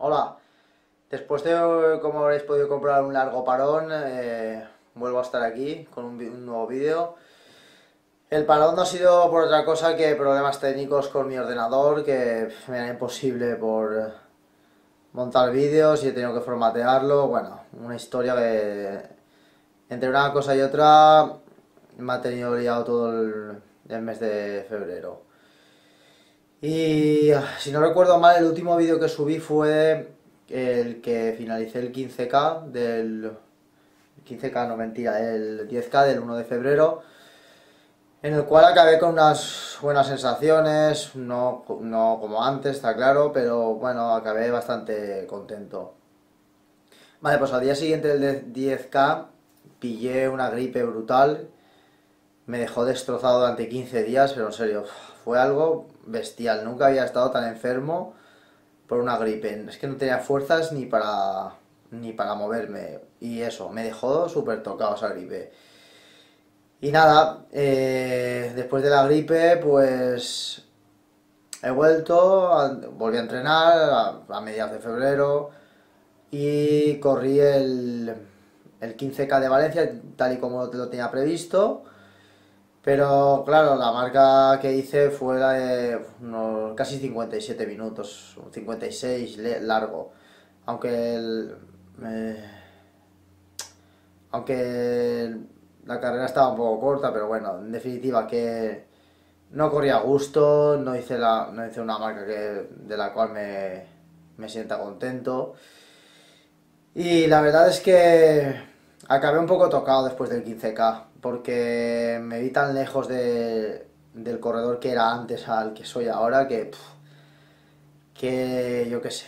Hola, después de, como habréis podido comprar, un largo parón, vuelvo a estar aquí con un nuevo vídeo. El parón no ha sido por otra cosa que problemas técnicos con mi ordenador que me era imposible por montar vídeos y he tenido que formatearlo. Bueno, una historia que entre una cosa y otra me ha tenido liado todo el mes de febrero. Y si no recuerdo mal, el último vídeo que subí fue el que finalicé el 15K del... 15K, no mentira, el 10K del 1 de febrero, en el cual acabé con unas buenas sensaciones, no como antes, está claro, pero bueno, acabé bastante contento. Vale, pues al día siguiente del 10K pillé una gripe brutal, me dejó destrozado durante 15 días, pero en serio, fue algo bestial, nunca había estado tan enfermo por una gripe. Es que no tenía fuerzas ni para moverme. Y eso, me dejó súper tocado esa gripe. Y nada, después de la gripe, pues he vuelto, volví a entrenar a mediados de febrero y corrí el 15K de Valencia tal y como lo tenía previsto. Pero claro, la marca que hice fue la de unos casi 57 minutos, 56 largo. Aunque aunque la carrera estaba un poco corta, pero bueno, en definitiva que no corría a gusto, no hice una marca de la cual me sienta contento. Y la verdad es que acabé un poco tocado después del 15K, porque me vi tan lejos del corredor que era antes al que soy ahora, que yo qué sé.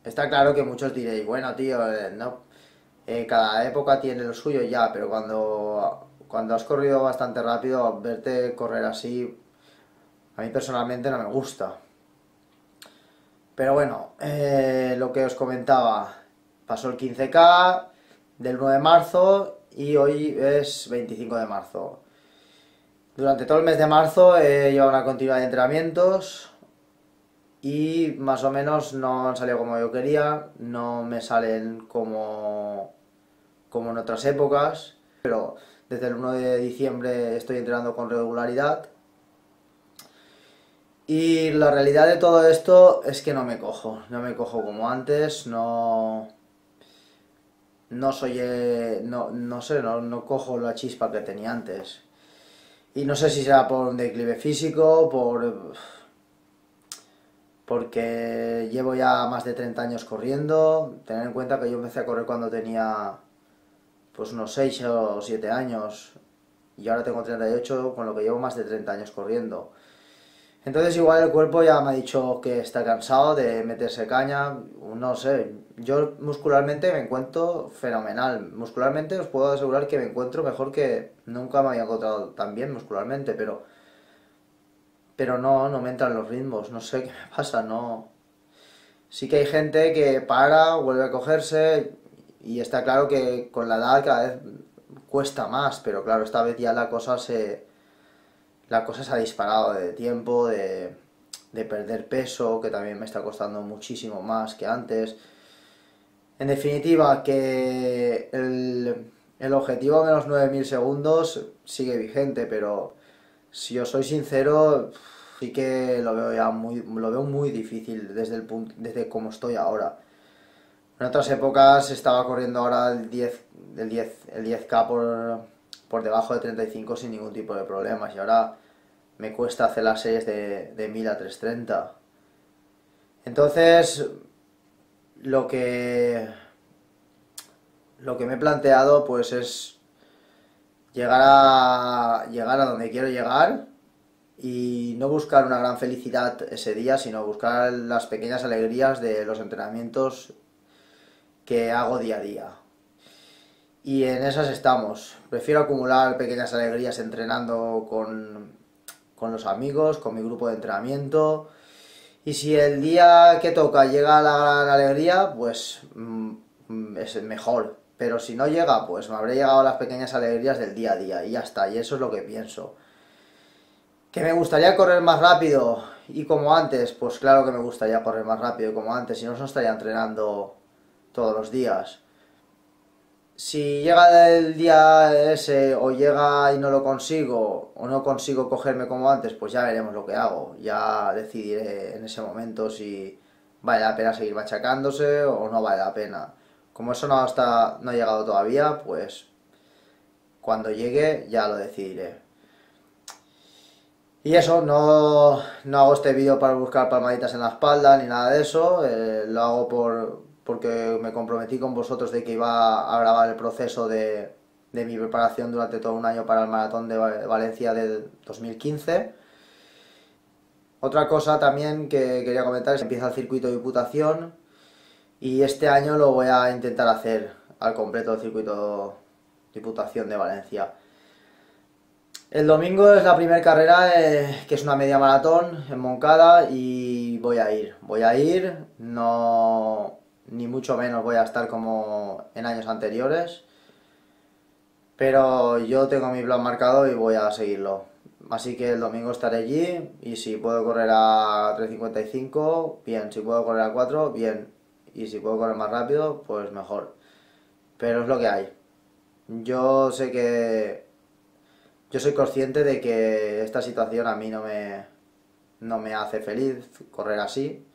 Está claro que muchos diréis, bueno tío, no, cada época tiene lo suyo ya, pero cuando has corrido bastante rápido, verte correr así, a mí personalmente no me gusta. Pero bueno, lo que os comentaba, pasó el 15K del 1 de marzo y hoy es 25 de marzo. Durante todo el mes de marzo he llevado una continuidad de entrenamientos y más o menos no han salido como yo quería, no me salen como en otras épocas, pero desde el 1 de diciembre estoy entrenando con regularidad. Y la realidad de todo esto es que no me cojo como antes, no soy, no sé, no cojo la chispa que tenía antes. Y no sé si será por un declive físico, porque llevo ya más de 30 años corriendo. Tener en cuenta que yo empecé a correr cuando tenía pues unos 6 o 7 años y ahora tengo 38, con lo que llevo más de 30 años corriendo. Entonces igual el cuerpo ya me ha dicho que está cansado de meterse caña, no sé, yo muscularmente me encuentro fenomenal, muscularmente os puedo asegurar que me encuentro mejor que nunca me había encontrado tan bien muscularmente, pero no me entran los ritmos, no sé qué me pasa, no. Sí que hay gente que para, vuelve a cogerse y está claro que con la edad cada vez cuesta más, pero claro, esta vez ya la cosa se ha disparado de tiempo, de perder peso, que también me está costando muchísimo más que antes. En definitiva, que el objetivo de los 9000 segundos sigue vigente, pero si os soy sincero, sí que lo veo muy difícil desde como estoy ahora. En otras épocas estaba corriendo ahora el 10K por debajo de 35 sin ningún tipo de problemas y ahora me cuesta hacer las series de 1000 a 330. Entonces, lo que, lo que me he planteado pues es llegar a donde quiero llegar y no buscar una gran felicidad ese día, sino buscar las pequeñas alegrías de los entrenamientos que hago día a día. Y en esas estamos. Prefiero acumular pequeñas alegrías entrenando con los amigos, con mi grupo de entrenamiento. Y si el día que toca llega la gran alegría, pues es mejor. Pero si no llega, pues me habré llegado a las pequeñas alegrías del día a día. Y ya está, y eso es lo que pienso. ¿Que me gustaría correr más rápido y como antes? Pues claro que me gustaría correr más rápido y como antes, si no, no estaría entrenando todos los días. Si llega el día ese o llega y no lo consigo o no consigo cogerme como antes, pues ya veremos lo que hago. Ya decidiré en ese momento si vale la pena seguir machacándose o no vale la pena. Como eso no ha llegado todavía, pues cuando llegue ya lo decidiré. Y eso, no hago este vídeo para buscar palmaditas en la espalda ni nada de eso, lo hago porque me comprometí con vosotros de que iba a grabar el proceso de mi preparación durante todo un año para el maratón de Valencia del 2015. Otra cosa también que quería comentar es que empieza el circuito de Diputación y este año lo voy a intentar hacer al completo el circuito Diputación de Valencia. El domingo es la primera carrera, que es una media maratón en Moncada y voy a ir, no, ni mucho menos voy a estar como en años anteriores, pero yo tengo mi plan marcado y voy a seguirlo. Así que el domingo estaré allí y si puedo correr a 3:55, bien, si puedo correr a 4, bien, y si puedo correr más rápido, pues mejor. Pero es lo que hay. Yo sé que Yo soy consciente de que esta situación a mí no me hace feliz correr así,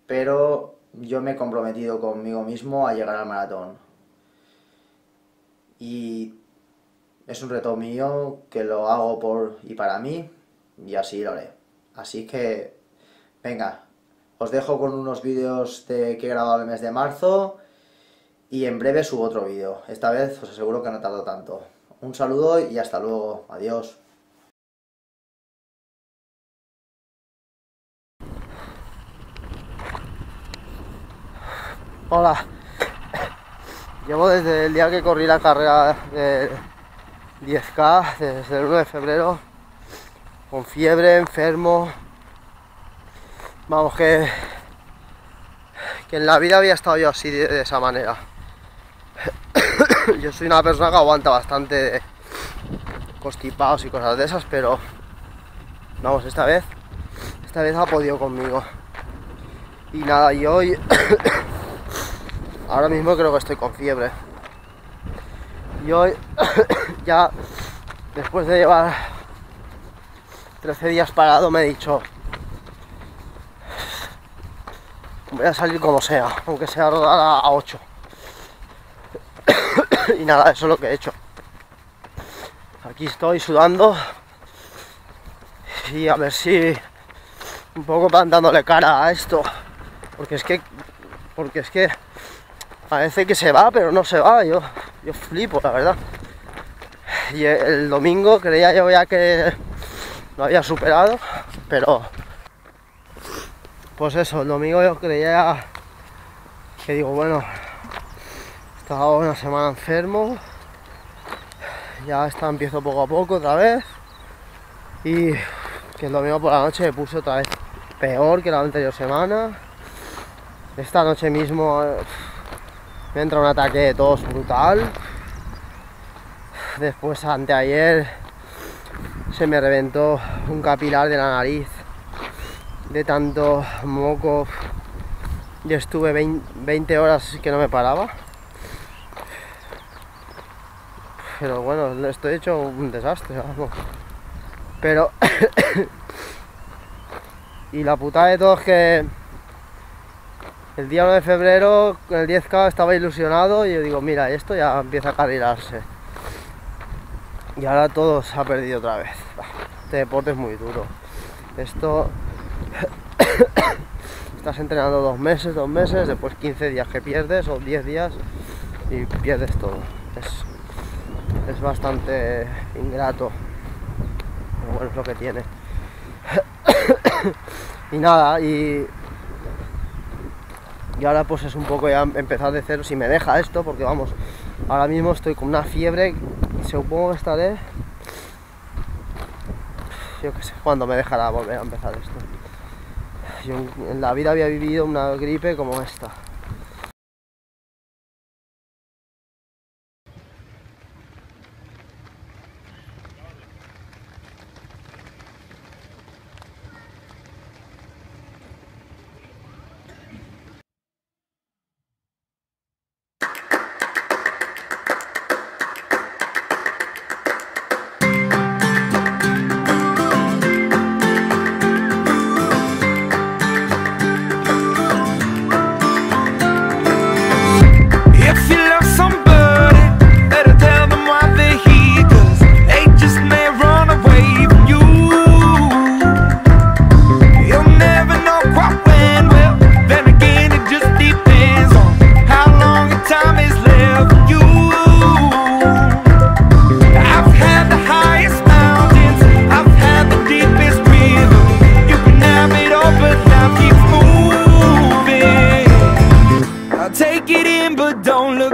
pero yo me he comprometido conmigo mismo a llegar al maratón. Y es un reto mío que lo hago por y para mí, y así lo haré. Así que, venga, os dejo con unos vídeos que he grabado el mes de marzo y en breve subo otro vídeo. Esta vez os aseguro que no tardo tanto. Un saludo y hasta luego. Adiós. Hola, llevo desde el día que corrí la carrera de 10K, desde el 1 de febrero, con fiebre, enfermo. Vamos, que en la vida había estado yo así de esa manera. Yo soy una persona que aguanta bastante constipados y cosas de esas, pero vamos, esta vez ha podido conmigo. Y nada, y hoy ahora mismo creo que estoy con fiebre. Y hoy ya, después de llevar 13 días parado, me he dicho, voy a salir como sea, aunque sea rodar a 8. Y nada, eso es lo que he hecho. Aquí estoy sudando y a ver si un poco plantándole cara a esto, porque es que parece que se va, pero no se va. Yo flipo, la verdad. Y el domingo creía yo ya que lo había superado, pero pues eso, el domingo yo creía que digo, bueno, estaba una semana enfermo, ya empiezo poco a poco otra vez, y que el domingo por la noche me puse otra vez peor que la anterior semana. Esta noche mismo me entra un ataque de tos brutal. Después, anteayer, se me reventó un capilar de la nariz de tanto moco. Yo estuve 20 horas que no me paraba. Pero bueno, estoy hecho un desastre, vamos. Pero y la putada de todo es que el día 1 de febrero, con el 10K, estaba ilusionado y yo digo, mira, esto ya empieza a carrilarse. Y ahora todo se ha perdido otra vez. Este deporte es muy duro. Esto estás entrenando 2 meses, después 15 días que pierdes o 10 días y pierdes todo. Es bastante ingrato, pero bueno, es lo que tiene. Y nada, y ahora pues es un poco ya empezar de cero, si me deja esto, porque vamos, ahora mismo estoy con una fiebre y supongo que estaré, yo qué sé, cuándo me dejará volver a empezar esto. Yo en la vida había vivido una gripe como esta.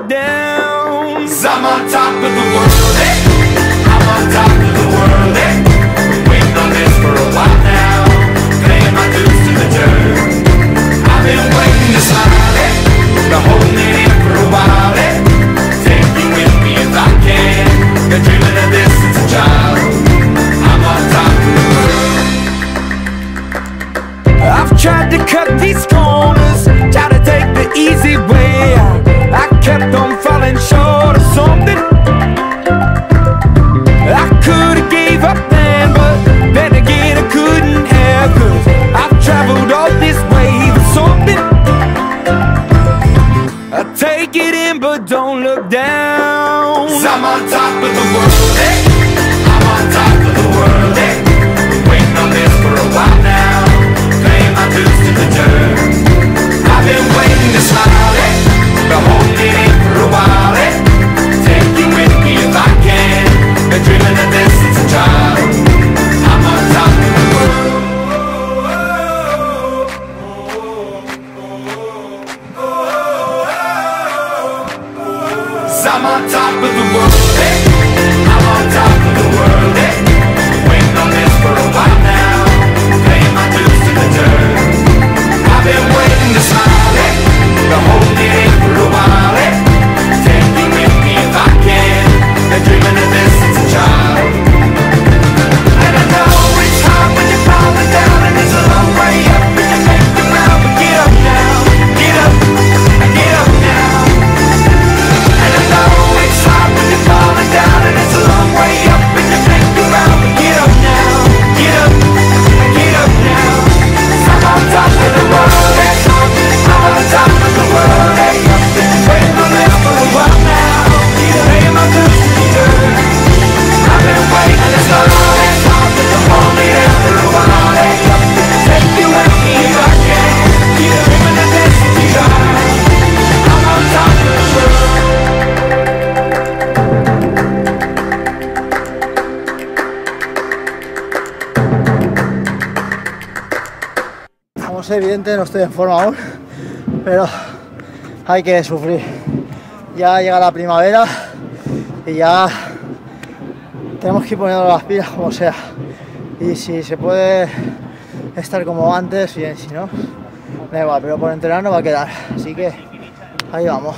look down. 'Cause I'm on top of the world, I'm on top of the world, Been waiting on this for a while now, paying my dues to the dirt. I've been waiting to smile, been holding it in for a while, Take you with me if I can, been dreaming of this since a child. I'm on top of the world. I've tried to cut these corners, tried to take the easy way out. I kept on falling short of something. I could've gave up then, but then again I couldn't have, 'cause I've traveled all this way for something. I take it in but don't look down. 'Cause I'm on top of the world, I'm on top of the world, Been waiting on this for a while now, paying my dues to the dirt. I've been waiting to smile, been holding it in for a while, Take you with me if I can, been dreaming of this since a child. I'm on top of the world. 'Cause I'm on top of the world, I'm on top of the world, Waiting on this for a while now, paying my dues to the dirt. I've been waiting to smile, been holding it in for a while, Take you with me if I can, been dreaming of this since a child. And I know it's hard when you're falling down, and it's a long way up and you make the ground, but get up now, get up, get up now. And I know it's hard when you're falling down, and it's a long way up and you make the ground, but get up now, get up, get up now. 'Cause I'm on top of the world, I'm on top of the world, Waiting on this for a while now, paying my dues to the dirt. I've been waiting this long, to hold me down for a while, Take you with me if I can, dreaming of this child. I'm on top of the world. Como es evidente, no estoy en forma aún, pero hay que sufrir. Ya llega la primavera y ya tenemos que ir poniendo las pilas como sea. Y si se puede estar como antes, bien, si no, da igual, pero por entrenar no va a quedar. Así que ahí vamos.